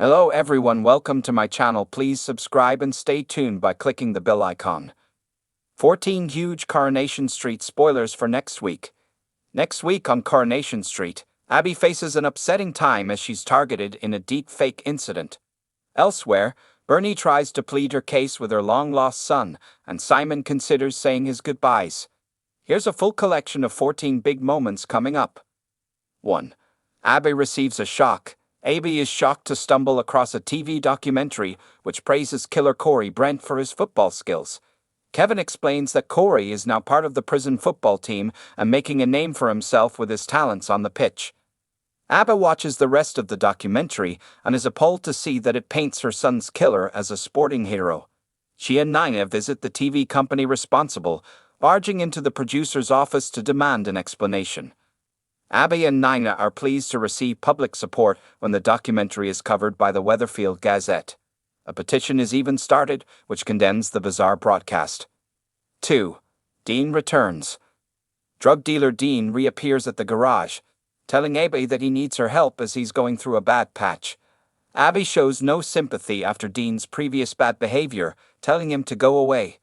Hello everyone, welcome to my channel. Please subscribe and stay tuned by clicking the bell icon. 14 huge Coronation Street spoilers for next week. Next week on Coronation Street, Abby faces an upsetting time as she's targeted in a deep fake incident. Elsewhere, Bernie tries to plead her case with her long-lost son, and Simon considers saying his goodbyes. Here's a full collection of 14 big moments coming up. 1. Abby receives a shock. Abby is shocked to stumble across a TV documentary which praises killer Corey Brent for his football skills. Kevin explains that Corey is now part of the prison football team and making a name for himself with his talents on the pitch. Abby watches the rest of the documentary and is appalled to see that it paints her son's killer as a sporting hero. She and Nina visit the TV company responsible, barging into the producer's office to demand an explanation. Abby and Nina are pleased to receive public support when the documentary is covered by the Weatherfield Gazette. A petition is even started, which condemns the bizarre broadcast. 2. Dean returns. Drug dealer Dean reappears at the garage, telling Abby that he needs her help as he's going through a bad patch. Abby shows no sympathy after Dean's previous bad behavior, telling him to go away.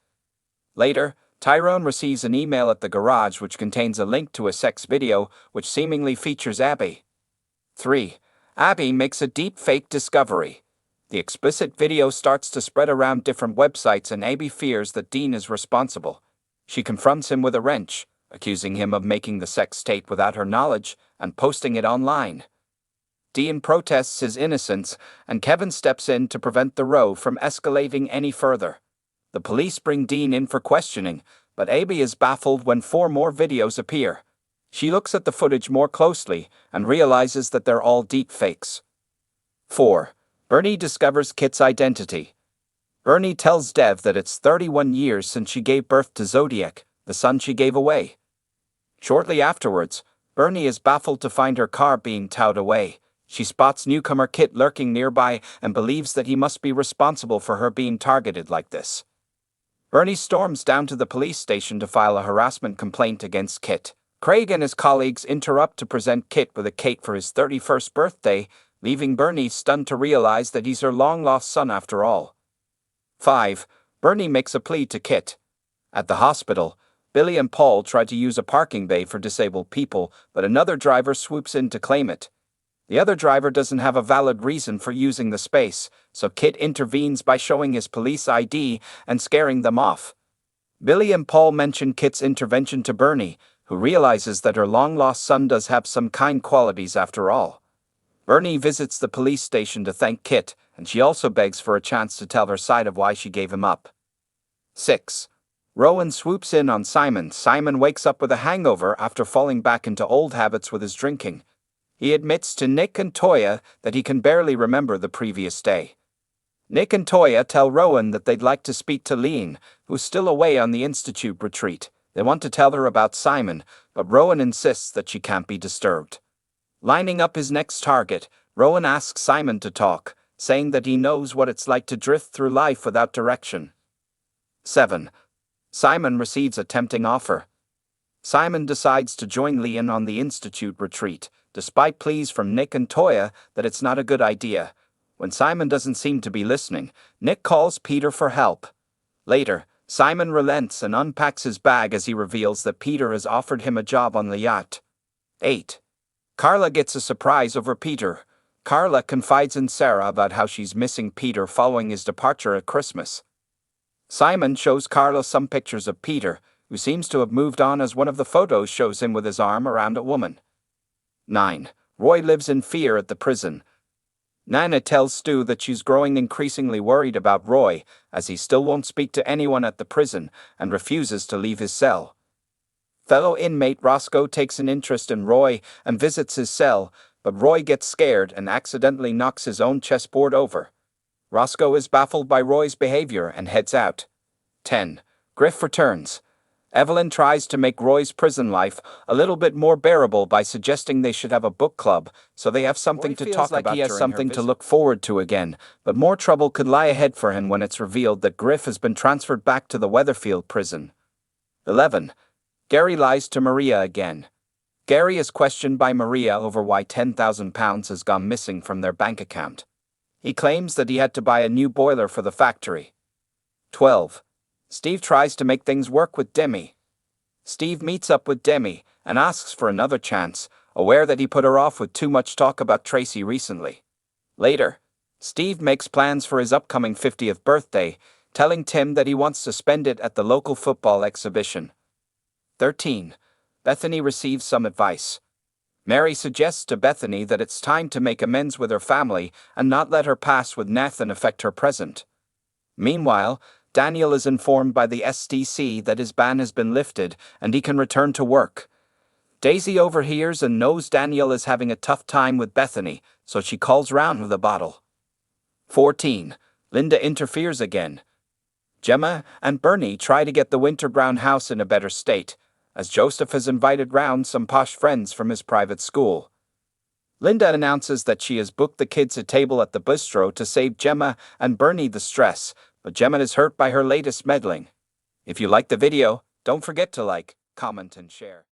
Later, Tyrone receives an email at the garage which contains a link to a sex video which seemingly features Abby. 3. Abby makes a deep fake discovery. The explicit video starts to spread around different websites and Abby fears that Dean is responsible. She confronts him with a wrench, accusing him of making the sex tape without her knowledge and posting it online. Dean protests his innocence and Kevin steps in to prevent the row from escalating any further. The police bring Dean in for questioning, but Abby is baffled when 4 more videos appear. She looks at the footage more closely and realizes that they're all deep fakes. 4. Bernie discovers Kit's identity. Bernie tells Dev that it's 31 years since she gave birth to Zodiac, the son she gave away. Shortly afterwards, Bernie is baffled to find her car being towed away. She spots newcomer Kit lurking nearby and believes that he must be responsible for her being targeted like this. Bernie storms down to the police station to file a harassment complaint against Kit. Craig and his colleagues interrupt to present Kit with a cake for his 31st birthday, leaving Bernie stunned to realize that he's her long-lost son after all. 5. Bernie makes a plea to Kit. At the hospital, Billy and Paul try to use a parking bay for disabled people, but another driver swoops in to claim it. The other driver doesn't have a valid reason for using the space, so Kit intervenes by showing his police ID and scaring them off. Billy and Paul mention Kit's intervention to Bernie, who realizes that her long-lost son does have some kind qualities after all. Bernie visits the police station to thank Kit, and she also begs for a chance to tell her side of why she gave him up. 6. Rowan swoops in on Simon. Simon wakes up with a hangover after falling back into old habits with his drinking. He admits to Nick and Toya that he can barely remember the previous day. Nick and Toya tell Rowan that they'd like to speak to Lean, who's still away on the Institute retreat. They want to tell her about Simon, but Rowan insists that she can't be disturbed. Lining up his next target, Rowan asks Simon to talk, saying that he knows what it's like to drift through life without direction. 7. Simon receives a tempting offer. Simon decides to join Leon on the Institute retreat, despite pleas from Nick and Toya that it's not a good idea. When Simon doesn't seem to be listening, Nick calls Peter for help. Later, Simon relents and unpacks his bag as he reveals that Peter has offered him a job on the yacht. 8. Carla gets a surprise over Peter. Carla confides in Sarah about how she's missing Peter following his departure at Christmas. Simon shows Carla some pictures of Peter, who seems to have moved on as one of the photos shows him with his arm around a woman. 9. Roy lives in fear at the prison. Nana tells Stu that she's growing increasingly worried about Roy, as he still won't speak to anyone at the prison and refuses to leave his cell. Fellow inmate Roscoe takes an interest in Roy and visits his cell, but Roy gets scared and accidentally knocks his own chessboard over. Roscoe is baffled by Roy's behavior and heads out. 10. Griff returns. Evelyn tries to make Roy's prison life a little bit more bearable by suggesting they should have a book club, so they have something to talk about. He has something to look forward to again, but more trouble could lie ahead for him when it's revealed that Griff has been transferred back to the Weatherfield prison. 11. Gary lies to Maria again. Gary is questioned by Maria over why £10,000 has gone missing from their bank account. He claims that he had to buy a new boiler for the factory. 12. Steve tries to make things work with Demi. Steve meets up with Demi and asks for another chance, aware that he put her off with too much talk about Tracy recently. Later, Steve makes plans for his upcoming 50th birthday, telling Tim that he wants to spend it at the local football exhibition. 13. Bethany receives some advice. Mary suggests to Bethany that it's time to make amends with her family and not let her past with Nathan affect her present. Meanwhile, Daniel is informed by the SDC that his ban has been lifted and he can return to work. Daisy overhears and knows Daniel is having a tough time with Bethany, so she calls round with a bottle. 14. Linda interferes again. Gemma and Bernie try to get the Winterbrown house in a better state, as Joseph has invited round some posh friends from his private school. Linda announces that she has booked the kids a table at the bistro to save Gemma and Bernie the stress, but Gemma is hurt by her latest meddling. If you like the video, don't forget to like, comment and share.